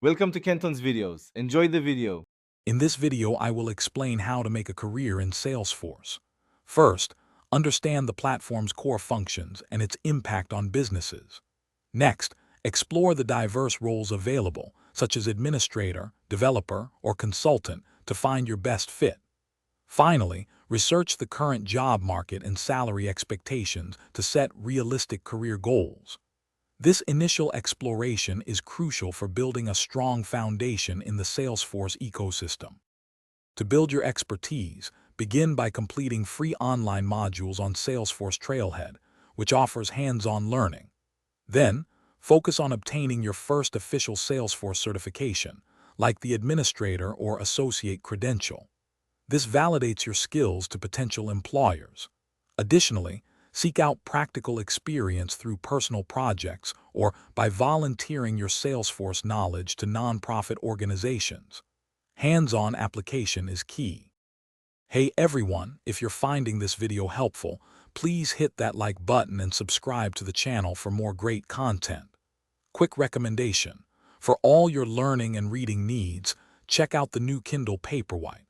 Welcome to Kenton's videos. Enjoy the video. In this video, I will explain how to make a career in Salesforce. First, understand the platform's core functions and its impact on businesses. Next, explore the diverse roles available, such as administrator, developer, or consultant, to find your best fit. Finally, research the current job market and salary expectations to set realistic career goals. This initial exploration is crucial for building a strong foundation in the Salesforce ecosystem. To build your expertise, begin by completing free online modules on Salesforce Trailhead, which offers hands-on learning. Then, focus on obtaining your first official Salesforce certification, like the Administrator or Associate credential. This validates your skills to potential employers. Additionally, seek out practical experience through personal projects or by volunteering your Salesforce knowledge to nonprofit organizations. Hands-on application is key. Hey everyone, if you're finding this video helpful, please hit that like button and subscribe to the channel for more great content. Quick recommendation: for all your learning and reading needs, check out the new Kindle Paperwhite.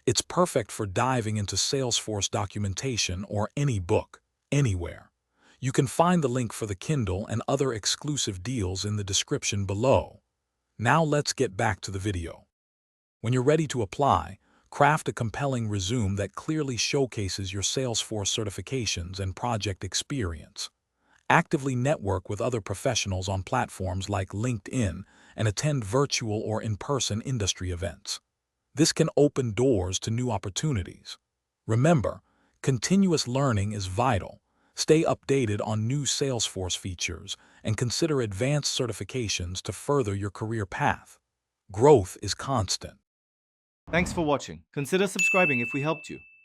It's perfect for diving into Salesforce documentation or any book, anywhere. You can find the link for the Kindle and other exclusive deals in the description below. Now let's get back to the video. When you're ready to apply, craft a compelling resume that clearly showcases your Salesforce certifications and project experience. Actively network with other professionals on platforms like LinkedIn and attend virtual or in-person industry events. This can open doors to new opportunities. Remember, continuous learning is vital. Stay updated on new Salesforce features and consider advanced certifications to further your career path. Growth is constant. Thanks for watching. Consider subscribing if we helped you.